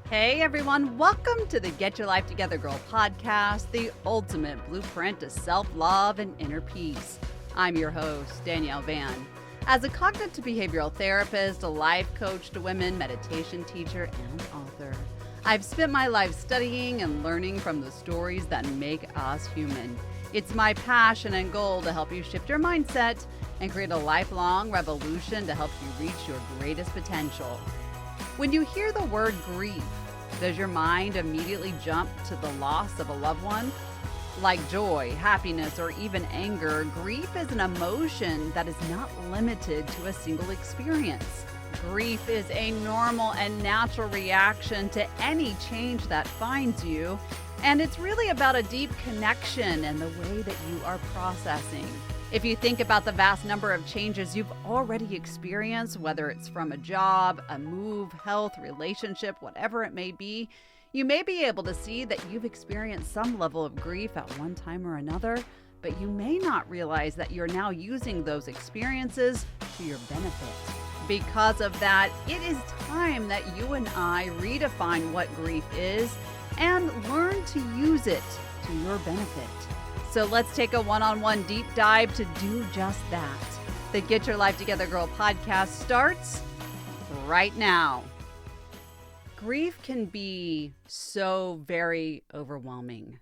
Hey everyone, welcome to the Get Your Life Together Girl podcast, the ultimate blueprint to self-love and inner peace. I'm your host, Danielle Van. As a cognitive behavioral therapist, a life coach to women, meditation teacher, and author, I've spent my life studying and learning from the stories that make us human. It's my passion and goal to help you shift your mindset and create a lifelong revolution to help you reach your greatest potential. When you hear the word grief, does your mind immediately jump to the loss of a loved one? Like joy, happiness, or even anger, grief is an emotion that is not limited to a single experience. Grief is a normal and natural reaction to any change that finds you, and it's really about a deep connection and the way that you are processing. If you think about the vast number of changes you've already experienced, whether it's from a job, a move, health, relationship, whatever it may be, you may be able to see that you've experienced some level of grief at one time or another, but you may not realize that you're now using those experiences to your benefit. Because of that, it is time that you and I redefine what grief is and learn to use it to your benefit. So let's take a one-on-one deep dive to do just that. The Get Your Life Together Girl podcast starts right now. Grief can be so very overwhelming.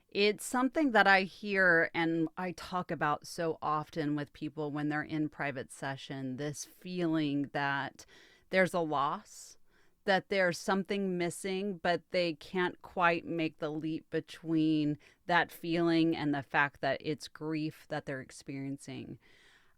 It's something that I hear and I talk about so often with people when they're in private session, this feeling that there's a loss, that there's something missing, but they can't quite make the leap between that feeling and the fact that it's grief that they're experiencing.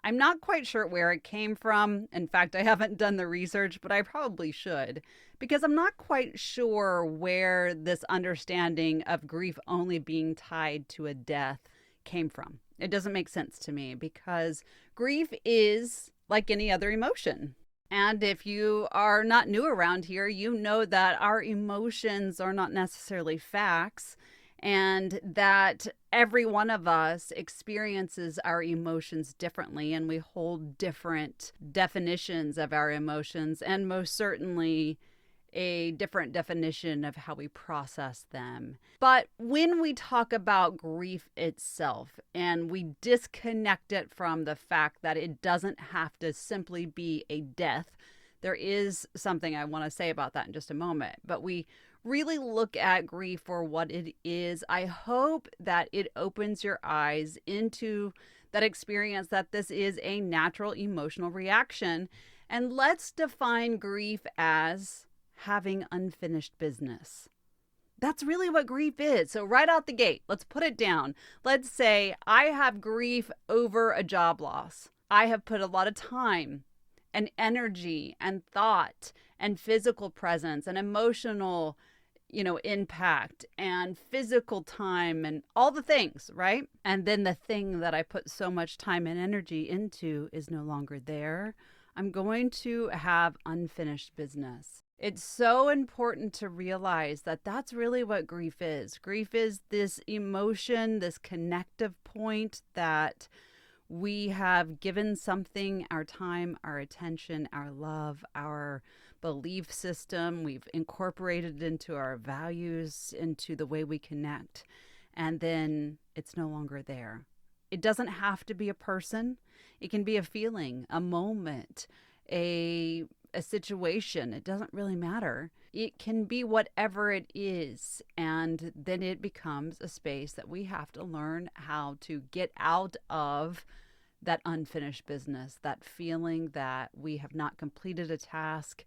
I'm not quite sure where it came from. In fact, I haven't done the research, but I probably should, because I'm not quite sure where this understanding of grief only being tied to a death came from. It doesn't make sense to me because grief is like any other emotion. And if you are not new around here, you know that our emotions are not necessarily facts and that every one of us experiences our emotions differently and we hold different definitions of our emotions and most certainly a different definition of how we process them. But when we talk about grief itself and we disconnect it from the fact that it doesn't have to simply be a death, there is something I want to say about that in just a moment, but we really look at grief for what it is. I hope that it opens your eyes into that experience that this is a natural emotional reaction. And let's define grief as having unfinished business. That's really what grief is. So right out the gate, let's put it down. Let's say I have grief over a job loss. I have put a lot of time and energy and thought and physical presence and emotional, impact and physical time and all the things, right? And then the thing that I put so much time and energy into is no longer there. I'm going to have unfinished business. It's so important to realize that that's really what grief is. Grief is this emotion, this connective point that we have given something our time, our attention, our love, our belief system. We've incorporated it into our values, into the way we connect, and then it's no longer there. It doesn't have to be a person. It can be a feeling, a moment, a situation. It doesn't really matter. It can be whatever it is. And then it becomes a space that we have to learn how to get out of that unfinished business, that feeling that we have not completed a task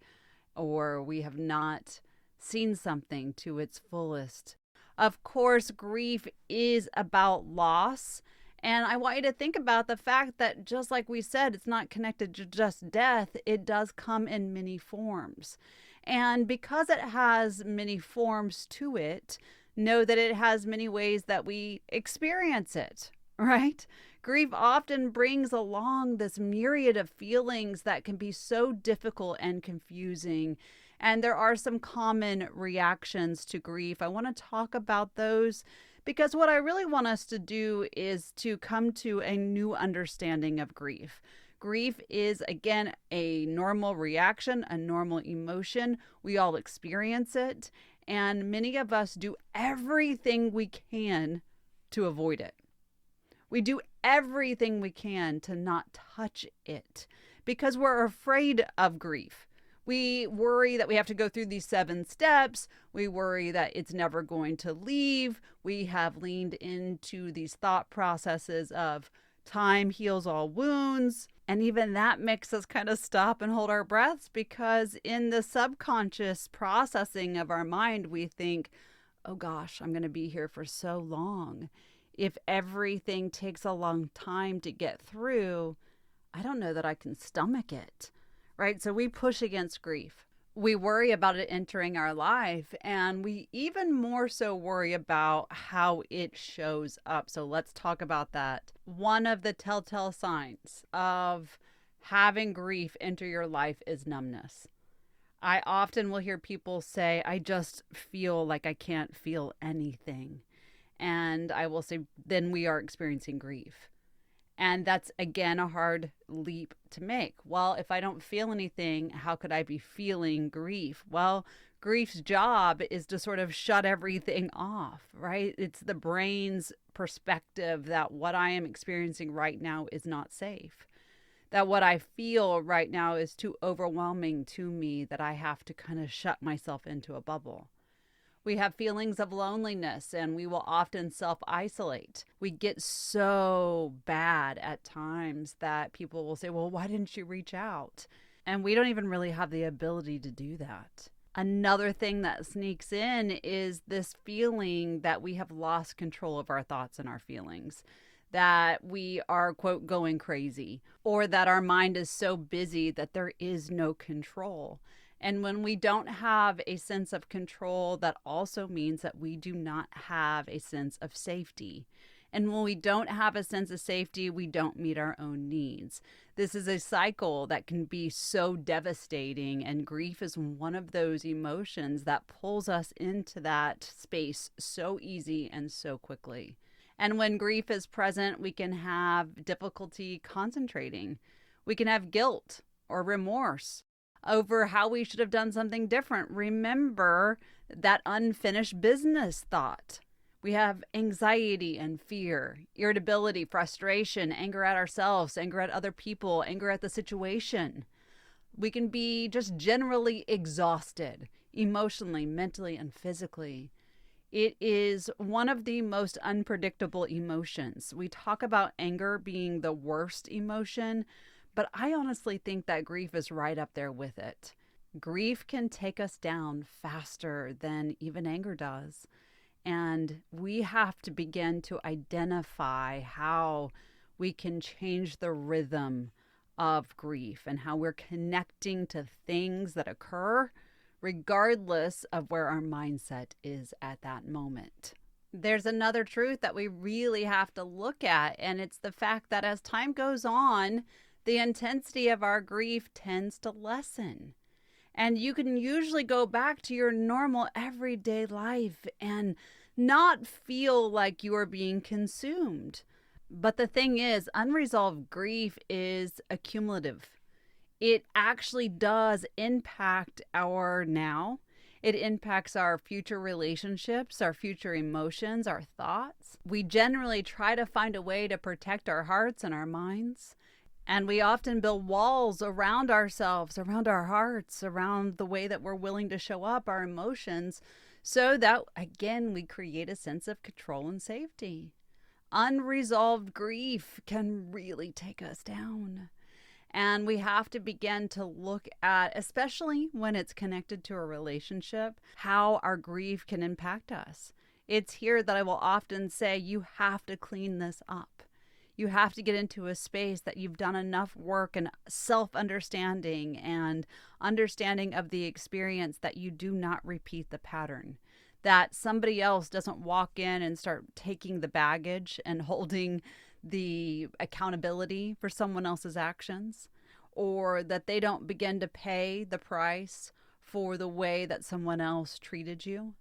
or we have not seen something to its fullest. Of course, grief is about loss. And I want you to think about the fact that just like we said, it's not connected to just death. It does come in many forms. And because it has many forms to it, know that it has many ways that we experience it, right? Grief often brings along this myriad of feelings that can be so difficult and confusing. And there are some common reactions to grief. I want to talk about those because what I really want us to do is to come to a new understanding of grief. Grief is, again, a normal reaction, a normal emotion. We all experience it, and many of us do everything we can to avoid it. We do everything we can to not touch it because we're afraid of grief. We worry that we have to go through these 7 steps. We worry that it's never going to leave. We have leaned into these thought processes of time heals all wounds. And even that makes us kind of stop and hold our breaths because in the subconscious processing of our mind, we think, oh gosh, I'm going to be here for so long. If everything takes a long time to get through, I don't know that I can stomach it, right? So we push against grief. We worry about it entering our life, and we even more so worry about how it shows up. So let's talk about that. One of the telltale signs of having grief enter your life is numbness. I often will hear people say, I just feel like I can't feel anything. And I will say, then we are experiencing grief. And that's, again, a hard leap to make. Well, if I don't feel anything, how could I be feeling grief? Well, grief's job is to sort of shut everything off, right? It's the brain's perspective that what I am experiencing right now is not safe. That what I feel right now is too overwhelming to me, that I have to kind of shut myself into a bubble. We have feelings of loneliness, and we will often self-isolate. We get so bad at times that people will say, well, why didn't you reach out? And we don't even really have the ability to do that. Another thing that sneaks in is this feeling that we have lost control of our thoughts and our feelings, that we are, quote, going crazy, or that our mind is so busy that there is no control. And when we don't have a sense of control, that also means that we do not have a sense of safety. And when we don't have a sense of safety, we don't meet our own needs. This is a cycle that can be so devastating, and grief is one of those emotions that pulls us into that space so easy and so quickly. And when grief is present, we can have difficulty concentrating. We can have guilt or remorse over how we should have done something different. Remember that unfinished business thought. We have anxiety and fear, irritability, frustration, anger at ourselves, anger at other people, anger at the situation. We can be just generally exhausted, emotionally, mentally, and physically. It is one of the most unpredictable emotions. We talk about anger being the worst emotion, but I honestly think that grief is right up there with it. Grief can take us down faster than even anger does. And we have to begin to identify how we can change the rhythm of grief and how we're connecting to things that occur regardless of where our mindset is at that moment. There's another truth that we really have to look at, and it's the fact that as time goes on, the intensity of our grief tends to lessen. And you can usually go back to your normal everyday life and not feel like you are being consumed. But the thing is, unresolved grief is accumulative. It actually does impact our now. It impacts our future relationships, our future emotions, our thoughts. We generally try to find a way to protect our hearts and our minds. And we often build walls around ourselves, around our hearts, around the way that we're willing to show up, our emotions, so that, again, we create a sense of control and safety. Unresolved grief can really take us down. And we have to begin to look at, especially when it's connected to a relationship, how our grief can impact us. It's here that I will often say, you have to clean this up. You have to get into a space that you've done enough work and self-understanding and understanding of the experience that you do not repeat the pattern. That somebody else doesn't walk in and start taking the baggage and holding the accountability for someone else's actions, or that they don't begin to pay the price for the way that someone else treated you.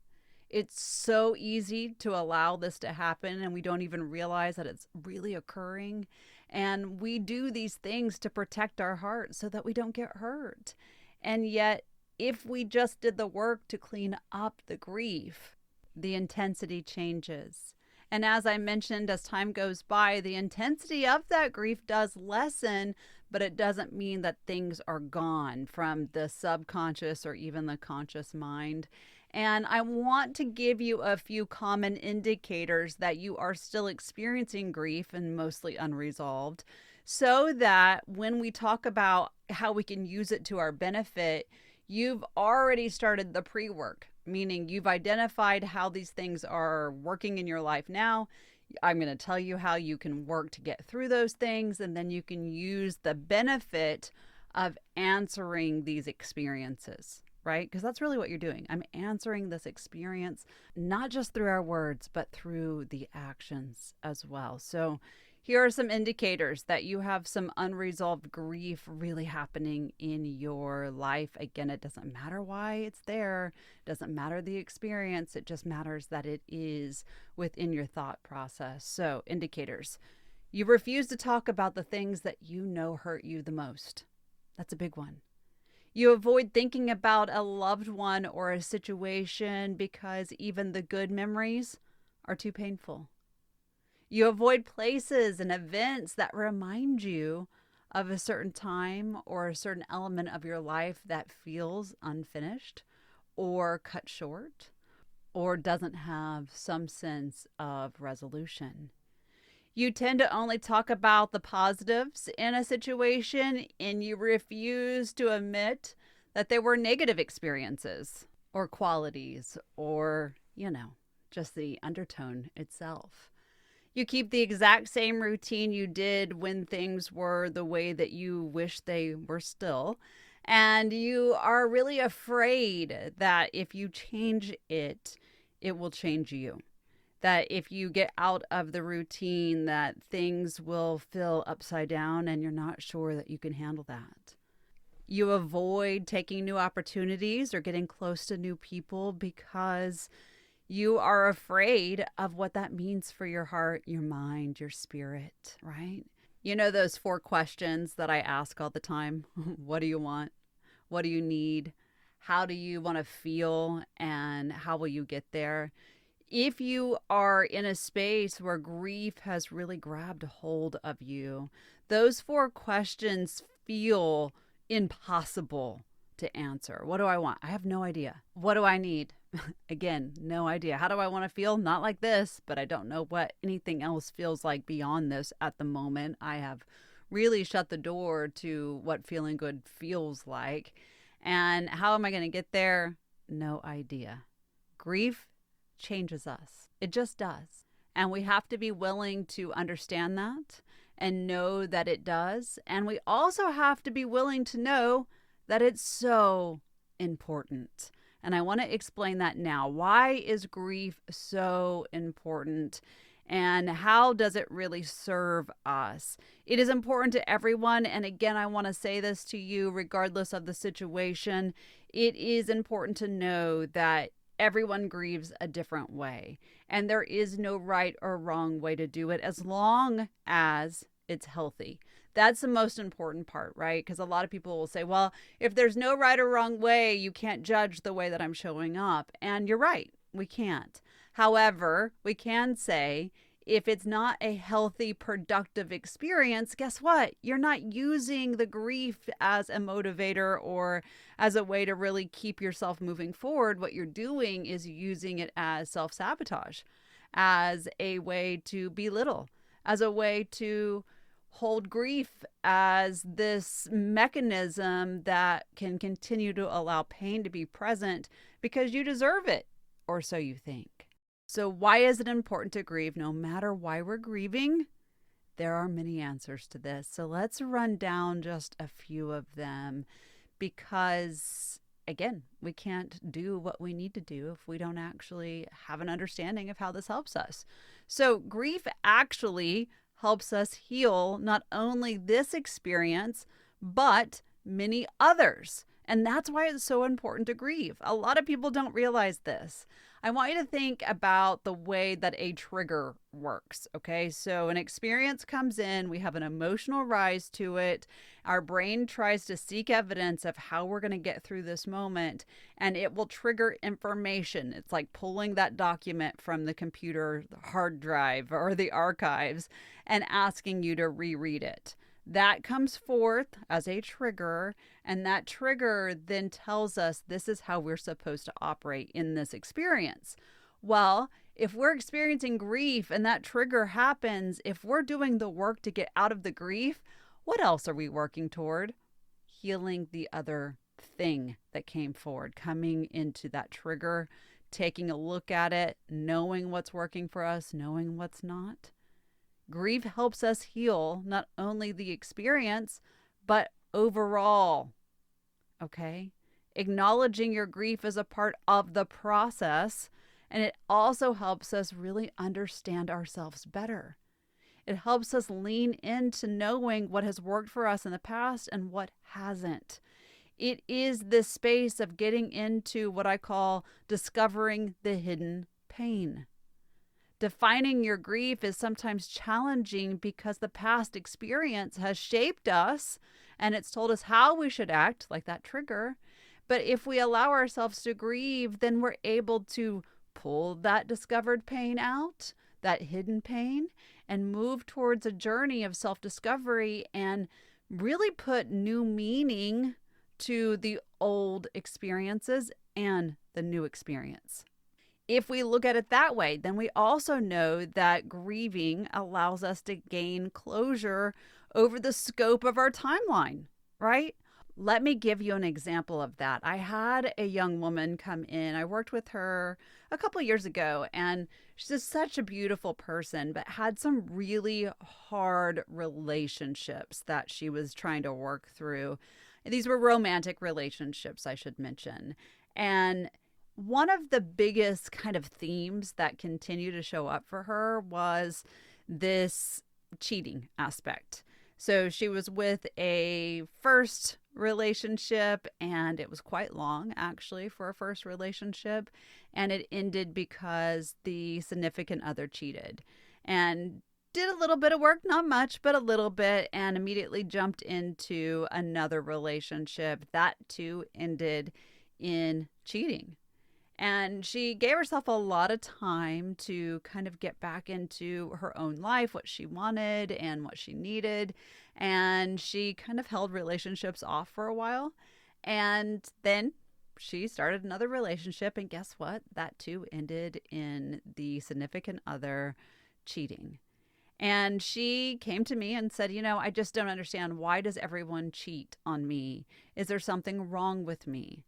It's so easy to allow this to happen, and we don't even realize that it's really occurring. And we do these things to protect our heart so that we don't get hurt. And yet, if we just did the work to clean up the grief, the intensity changes. And as I mentioned, as time goes by, the intensity of that grief does lessen, but it doesn't mean that things are gone from the subconscious or even the conscious mind. And I want to give you a few common indicators that you are still experiencing grief and mostly unresolved, so that when we talk about how we can use it to our benefit, you've already started the pre-work, meaning you've identified how these things are working in your life now. I'm going to tell you how you can work to get through those things, and then you can use the benefit of answering these experiences, right? Because that's really what you're doing. I'm answering this experience, not just through our words, but through the actions as well. So here are some indicators that you have some unresolved grief really happening in your life. Again, it doesn't matter why it's there. It doesn't matter the experience. It just matters that it is within your thought process. So, indicators. You refuse to talk about the things that you know hurt you the most. That's a big one. You avoid thinking about a loved one or a situation because even the good memories are too painful. You avoid places and events that remind you of a certain time or a certain element of your life that feels unfinished or cut short or doesn't have some sense of resolution. You tend to only talk about the positives in a situation, and you refuse to admit that there were negative experiences or qualities or, just the undertone itself. You keep the exact same routine you did when things were the way that you wish they were still. And you are really afraid that if you change it, it will change you. That if you get out of the routine, that things will feel upside down and you're not sure that you can handle that. You avoid taking new opportunities or getting close to new people because you are afraid of what that means for your heart, your mind, your spirit, right? You know those 4 questions that I ask all the time? What do you want? What do you need? How do you want to feel? And how will you get there? If you are in a space where grief has really grabbed a hold of you, those 4 questions feel impossible to answer. What do I want? I have no idea. What do I need? Again, no idea. How do I want to feel? Not like this, but I don't know what anything else feels like beyond this at the moment. I have really shut the door to what feeling good feels like. And how am I going to get there? No idea. Grief changes us. It just does. And we have to be willing to understand that and know that it does. And we also have to be willing to know that it's so important. And I want to explain that now. Why is grief so important? And how does it really serve us? It is important to everyone. And again, I want to say this to you, regardless of the situation. It is important to know that everyone grieves a different way. And there is no right or wrong way to do it as long as it's healthy. That's the most important part, right? Because a lot of people will say, well, if there's no right or wrong way, you can't judge the way that I'm showing up. And you're right, we can't. However, we can say, if it's not a healthy, productive experience, guess what? You're not using the grief as a motivator or as a way to really keep yourself moving forward. What you're doing is using it as self-sabotage, as a way to belittle, as a way to hold grief as this mechanism that can continue to allow pain to be present because you deserve it, or so you think. So why is it important to grieve? No matter why we're grieving, there are many answers to this. So let's run down just a few of them because, again, we can't do what we need to do if we don't actually have an understanding of how this helps us. So grief actually helps us heal not only this experience, but many others. And that's why it's so important to grieve. A lot of people don't realize this. I want you to think about the way that a trigger works. Okay, so an experience comes in, we have an emotional rise to it. Our brain tries to seek evidence of how we're going to get through this moment, and it will trigger information. It's like pulling that document from the computer hard drive or the archives and asking you to reread it. That comes forth as a trigger, and that trigger then tells us this is how we're supposed to operate in this experience. Well, if we're experiencing grief and that trigger happens, if we're doing the work to get out of the grief, what else are we working toward? Healing the other thing that came forward, coming into that trigger, taking a look at it, knowing what's working for us, knowing what's not. Grief helps us heal not only the experience, but overall. Okay? Acknowledging your grief is a part of the process, and it also helps us really understand ourselves better. It helps us lean into knowing what has worked for us in the past and what hasn't. It is this space of getting into what I call discovering the hidden pain. Defining your grief is sometimes challenging because the past experience has shaped us and it's told us how we should act, like that trigger. But if we allow ourselves to grieve, then we're able to pull that discovered pain out, that hidden pain, and move towards a journey of self-discovery and really put new meaning to the old experiences and the new experience. If we look at it that way, then we also know that grieving allows us to gain closure over the scope of our timeline, right? Let me give you an example of that. I had a young woman come in. I worked with her a couple years ago, and she's just such a beautiful person, but had some really hard relationships that she was trying to work through. These were romantic relationships, I should mention. And one of the biggest kind of themes that continue to show up for her was this cheating aspect. So she was with a first relationship, and it was quite long actually for a first relationship, and it ended because the significant other cheated and did a little bit of work, not much, but a little bit, and immediately jumped into another relationship that too ended in cheating. And she gave herself a lot of time to kind of get back into her own life, what she wanted and what she needed. And she kind of held relationships off for a while. And then she started another relationship. And guess what? That too ended in the significant other cheating. And she came to me and said, I just don't understand. Why does everyone cheat on me? Is there something wrong with me?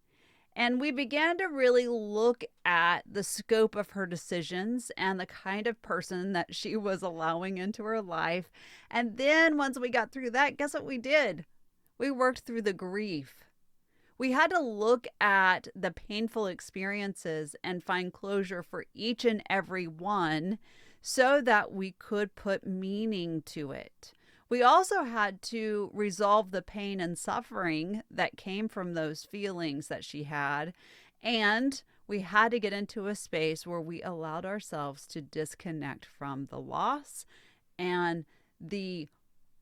And we began to really look at the scope of her decisions and the kind of person that she was allowing into her life. And then once we got through that, guess what we did? We worked through the grief. We had to look at the painful experiences and find closure for each and every one so that we could put meaning to it. We also had to resolve the pain and suffering that came from those feelings that she had. And we had to get into a space where we allowed ourselves to disconnect from the loss and the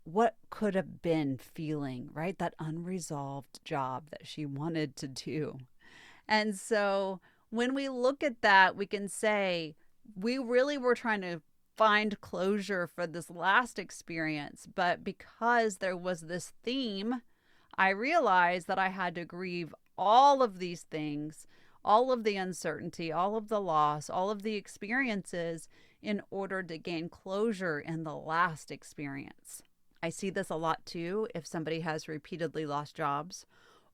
what could have been feeling, right? That unresolved job that she wanted to do. And so when we look at that, we can say we really were trying to find closure for this last experience, but because there was this theme, I realized that I had to grieve all of these things, all of the uncertainty, all of the loss, all of the experiences in order to gain closure in the last experience. I see this a lot too if somebody has repeatedly lost jobs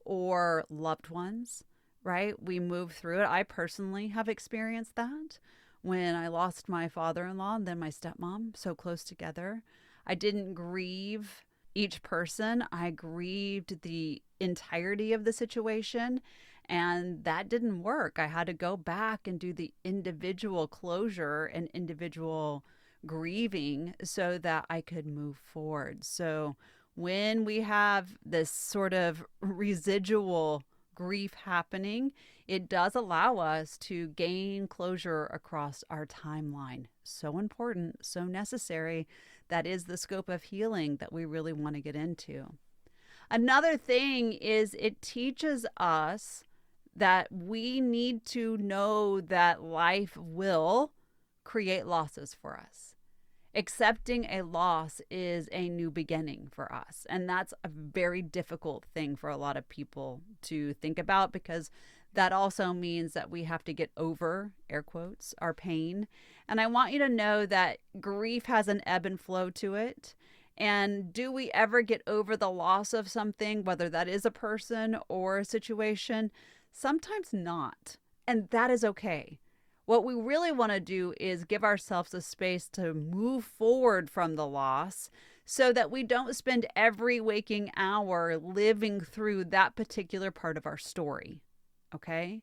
or loved ones, right? We move through it. I personally have experienced that. When I lost my father-in-law and then my stepmom so close together, I didn't grieve each person. I grieved the entirety of the situation, and that didn't work. I had to go back and do the individual closure and individual grieving so that I could move forward. So when we have this sort of residual grief happening, it does allow us to gain closure across our timeline. So important, so necessary. That is the scope of healing that we really want to get into. Another thing is it teaches us that we need to know that life will create losses for us. Accepting a loss is a new beginning for us. And that's a very difficult thing for a lot of people to think about, because that also means that we have to get over, air quotes, our pain. And I want you to know that grief has an ebb and flow to it. And do we ever get over the loss of something, whether that is a person or a situation? Sometimes not. And that is okay. What we really want to do is give ourselves a space to move forward from the loss so that we don't spend every waking hour living through that particular part of our story. Okay?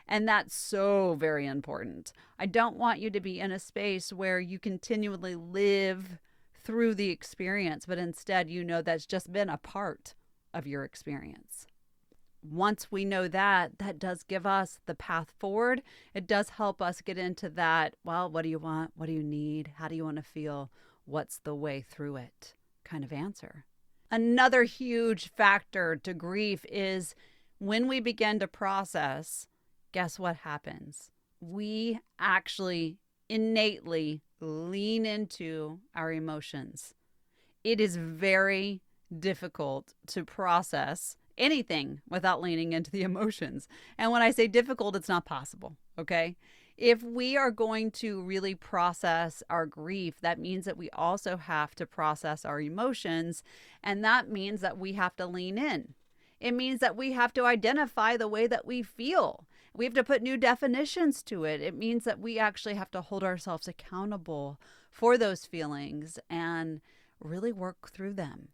And that's so very important. I don't want you to be in a space where you continually live through the experience, but instead you know that's just been a part of your experience. Once we know that, that does give us the path forward. It does help us get into that, well, what do you want? What do you need? How do you want to feel? What's the way through it? Kind of answer. Another huge factor to grief is when we begin to process, guess what happens? We actually innately lean into our emotions. It is very difficult to process anything without leaning into the emotions. And when I say difficult, it's not possible, okay? If we are going to really process our grief, that means that we also have to process our emotions, and that means that we have to lean in. It means that we have to identify the way that we feel. We have to put new definitions to it. It means that we actually have to hold ourselves accountable for those feelings and really work through them.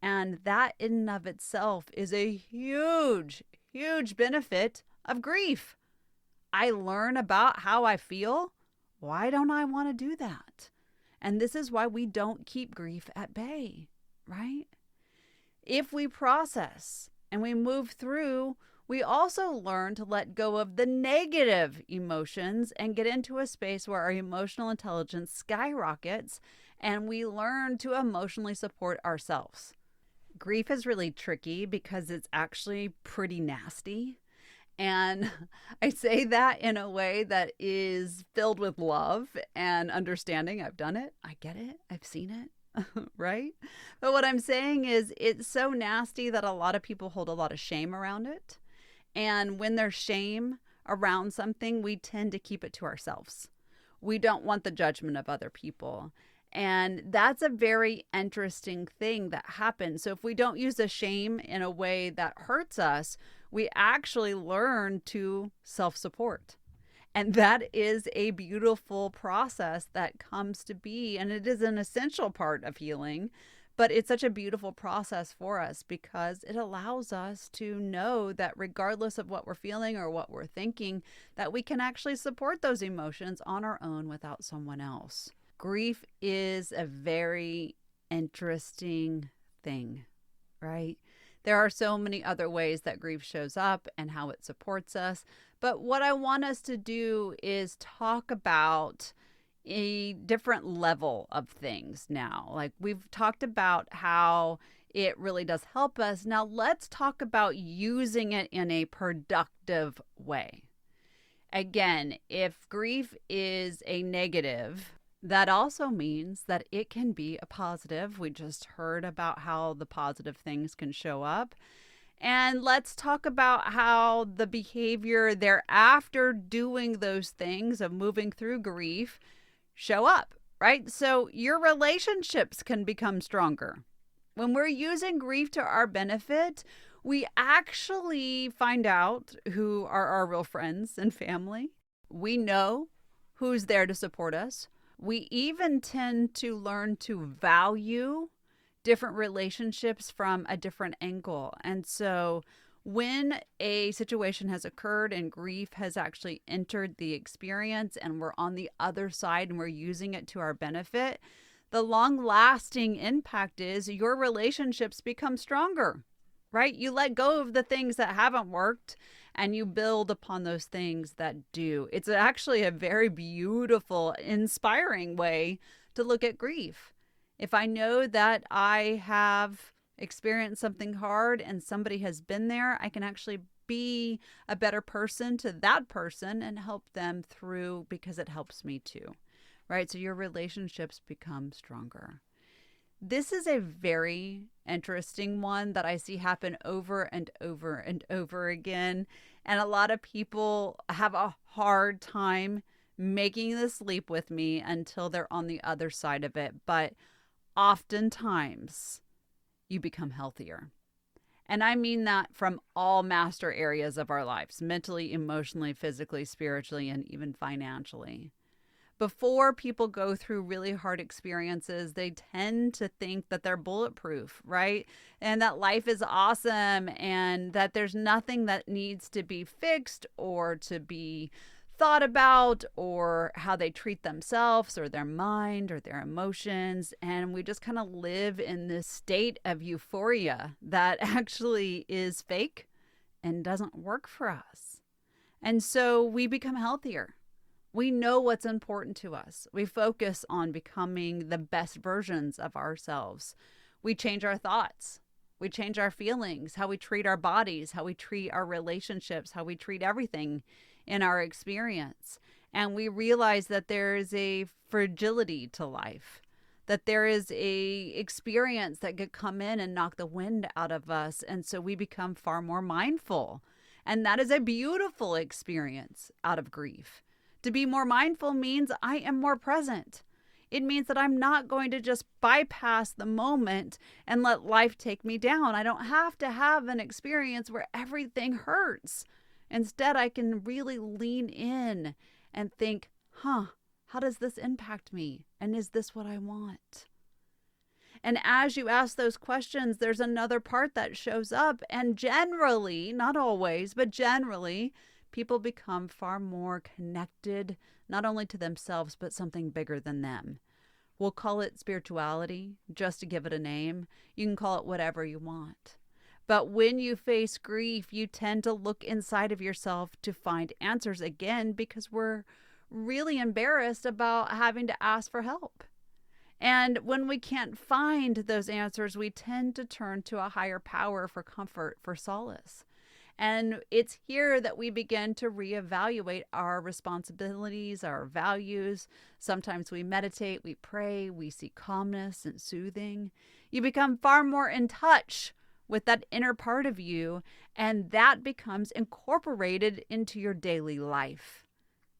And that in and of itself is a huge, huge benefit of grief. I learn about how I feel. Why don't I want to do that? And this is why we don't keep grief at bay, right? If we process and we move through, we also learn to let go of the negative emotions and get into a space where our emotional intelligence skyrockets and we learn to emotionally support ourselves. Grief is really tricky because it's actually pretty nasty. And I say that in a way that is filled with love and understanding. I've done it. I get it. I've seen it. Right? But what I'm saying is it's so nasty that a lot of people hold a lot of shame around it. And when there's shame around something, we tend to keep it to ourselves. We don't want the judgment of other people. And that's a very interesting thing that happens. So if we don't use the shame in a way that hurts us, we actually learn to self-support. And that is a beautiful process that comes to be. And it is an essential part of healing. But it's such a beautiful process for us because it allows us to know that regardless of what we're feeling or what we're thinking, that we can actually support those emotions on our own without someone else. Grief is a very interesting thing, right? There are so many other ways that grief shows up and how it supports us. But what I want us to do is talk about a different level of things now. Like we've talked about how it really does help us. Now let's talk about using it in a productive way. Again, if grief is a negative, that also means that it can be a positive. We just heard about how the positive things can show up. And let's talk about how the behavior thereafter doing those things of moving through grief show up, right? So your relationships can become stronger. When we're using grief to our benefit, we actually find out who are our real friends and family. We know who's there to support us. We even tend to learn to value different relationships from a different angle. And so when a situation has occurred and grief has actually entered the experience and we're on the other side and we're using it to our benefit, the long-lasting impact is your relationships become stronger. right? You let go of the things that haven't worked and you build upon those things that do. It's actually a very beautiful, inspiring way to look at grief. If I know that I have experienced something hard and somebody has been there, I can actually be a better person to that person and help them through, because it helps me too, right? So your relationships become stronger. This is a very interesting one that I see happen over and over and over again. And a lot of people have a hard time making this leap with me until they're on the other side of it. But oftentimes, you become healthier. And I mean that from all master areas of our lives: mentally, emotionally, physically, spiritually, and even financially. Before people go through really hard experiences, they tend to think that they're bulletproof, right? And that life is awesome and that there's nothing that needs to be fixed or to be thought about, or how they treat themselves or their mind or their emotions. And we just kind of live in this state of euphoria that actually is fake and doesn't work for us. And so we become healthier. We know what's important to us. We focus on becoming the best versions of ourselves. We change our thoughts. We change our feelings, how we treat our bodies, how we treat our relationships, how we treat everything in our experience. And we realize that there is a fragility to life, that there is a experience that could come in and knock the wind out of us. And so we become far more mindful. And that is a beautiful experience out of grief. To be more mindful means I am more present. It means that I'm not going to just bypass the moment and let life take me down. I don't have to have an experience where everything hurts. Instead, I can really lean in and think, how does this impact me? And is this what I want? And as you ask those questions, there's another part that shows up. And generally, not always, but generally, people become far more connected, not only to themselves, but something bigger than them. We'll call it spirituality, just to give it a name. You can call it whatever you want. But when you face grief, you tend to look inside of yourself to find answers again, because we're really embarrassed about having to ask for help. And when we can't find those answers, we tend to turn to a higher power for comfort, for solace. And it's here that we begin to reevaluate our responsibilities, our values. Sometimes we meditate, we pray, we seek calmness and soothing. You become far more in touch with that inner part of you, and that becomes incorporated into your daily life.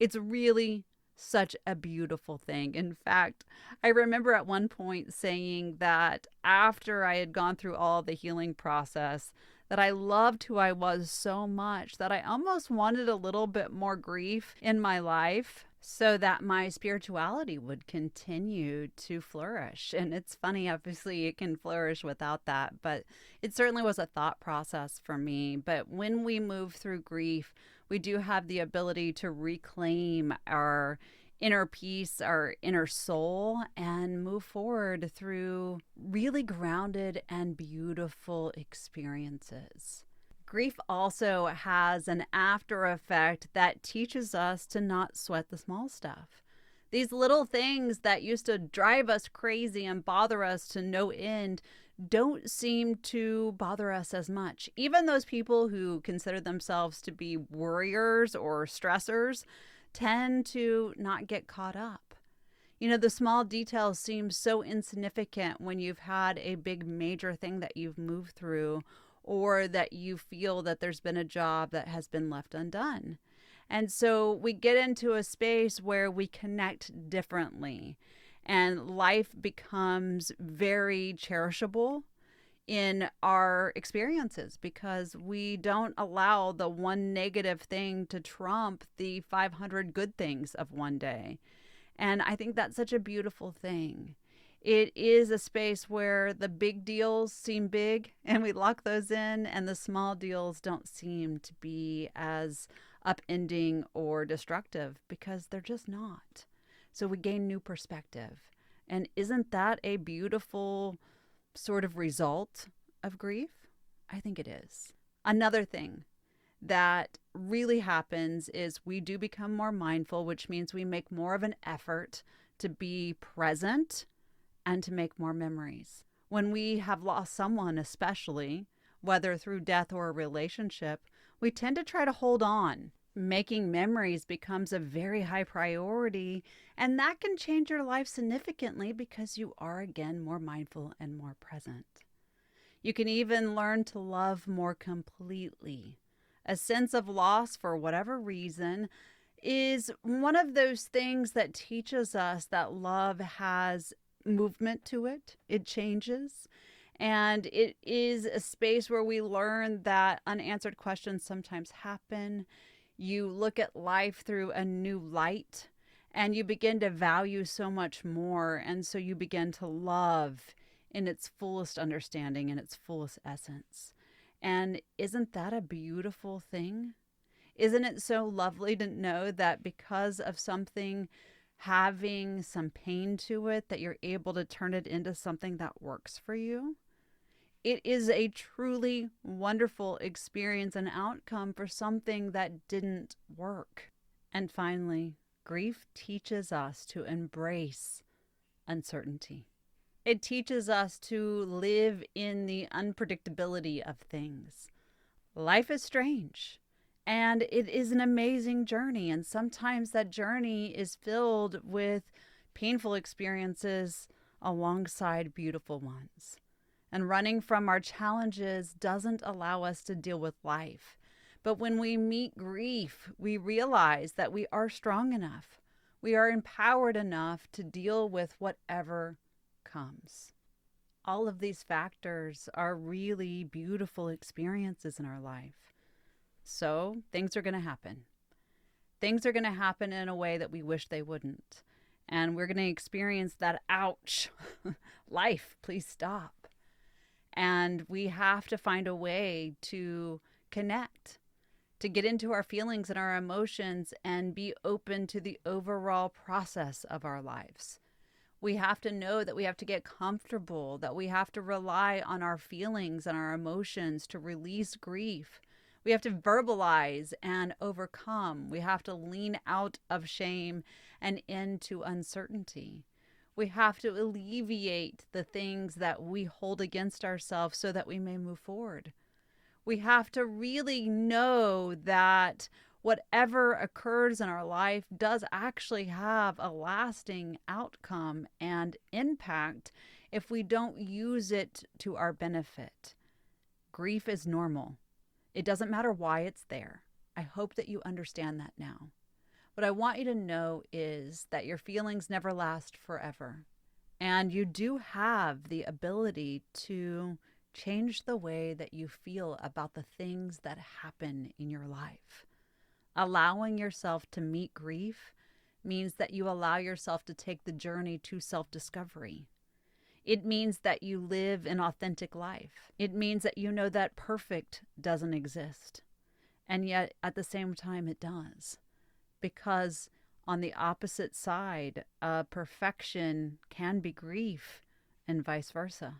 It's really such a beautiful thing. In fact, I remember at one point saying that after I had gone through all the healing process, that I loved who I was so much that I almost wanted a little bit more grief in my life so that my spirituality would continue to flourish. And it's funny, obviously it can flourish without that, but it certainly was a thought process for me. But when we move through grief, we do have the ability to reclaim our inner peace, our inner soul, and move forward through really grounded and beautiful experiences. Grief also has an after effect that teaches us to not sweat the small stuff. These little things that used to drive us crazy and bother us to no end don't seem to bother us as much. Even those people who consider themselves to be worriers or stressors tend to not get caught up. You know, the small details seem so insignificant when you've had a big major thing that you've moved through, or that you feel that there's been a job that has been left undone. And so we get into a space where we connect differently, and life becomes very cherishable in our experiences, because we don't allow the one negative thing to trump the 500 good things of one day. And I think that's such a beautiful thing. It is a space where the big deals seem big and we lock those in, and the small deals don't seem to be as upending or destructive, because they're just not. So we gain new perspective. And isn't that a beautiful sort of result of grief? I think it is. Another thing that really happens is we do become more mindful, which means we make more of an effort to be present and to make more memories. When we have lost someone, especially, whether through death or a relationship, we tend to try to hold on. Making memories becomes a very high priority, and that can change your life significantly because you are, again, more mindful and more present. You can even learn to love more completely. A sense of loss, for whatever reason, is one of those things that teaches us that love has movement to it. It changes. And it is a space where we learn that unanswered questions sometimes happen. You look at life through a new light, and you begin to value so much more. And so you begin to love in its fullest understanding, in its fullest essence. And isn't that a beautiful thing? Isn't it so lovely to know that because of something having some pain to it, that you're able to turn it into something that works for you? It is a truly wonderful experience and outcome for something that didn't work. And finally, grief teaches us to embrace uncertainty. It teaches us to live in the unpredictability of things. Life is strange, and it is an amazing journey. And sometimes that journey is filled with painful experiences alongside beautiful ones. And running from our challenges doesn't allow us to deal with life. But when we meet grief, we realize that we are strong enough. We are empowered enough to deal with whatever comes. All of these factors are really beautiful experiences in our life. So things are going to happen. Things are going to happen in a way that we wish they wouldn't. And we're going to experience that, ouch, life, please stop. And we have to find a way to connect, to get into our feelings and our emotions and be open to the overall process of our lives. We have to know that we have to get comfortable, that we have to rely on our feelings and our emotions to release grief. We have to verbalize and overcome. We have to lean out of shame and into uncertainty. We have to alleviate the things that we hold against ourselves so that we may move forward. We have to really know that whatever occurs in our life does actually have a lasting outcome and impact if we don't use it to our benefit. Grief is normal. It doesn't matter why it's there. I hope that you understand that now. What I want you to know is that your feelings never last forever. And you do have the ability to change the way that you feel about the things that happen in your life. Allowing yourself to meet grief means that you allow yourself to take the journey to self-discovery. It means that you live an authentic life. It means that you know that perfect doesn't exist. And yet, at the same time, it does. Because on the opposite side, perfection can be grief and vice versa.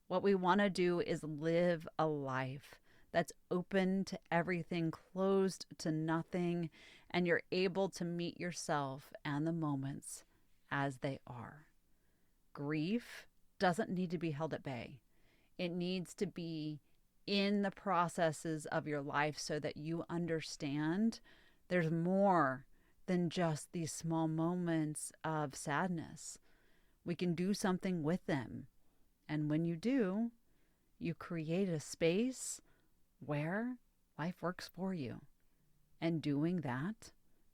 What we want to do is live a life that's open to everything, closed to nothing, and you're able to meet yourself and the moments as they are. Grief doesn't need to be held at bay. It needs to be in the processes of your life so that you understand there's more than just these small moments of sadness. We can do something with them. And when you do, you create a space where life works for you. And doing that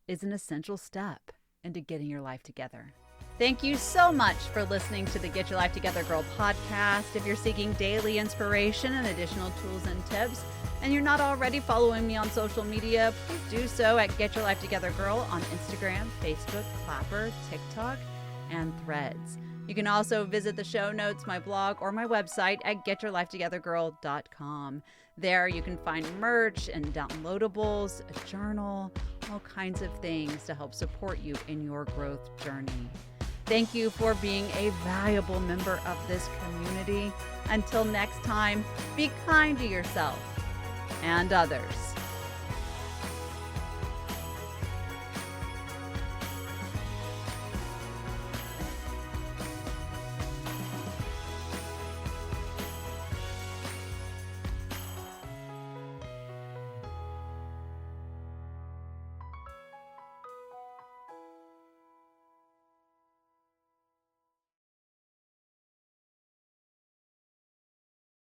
is an essential step into getting your life together. Thank you so much for listening to the Get Your Life Together Girl podcast. If you're seeking daily inspiration and additional tools and tips, and you're not already following me on social media, please do so at Get Your Life Together Girl on Instagram, Facebook, Clapper, TikTok, and Threads. You can also visit the show notes, my blog, or my website at getyourlifetogethergirl.com. There you can find merch and downloadables, a journal, all kinds of things to help support you in your growth journey. Thank you for being a valuable member of this community. Until next time, be kind to yourself and others.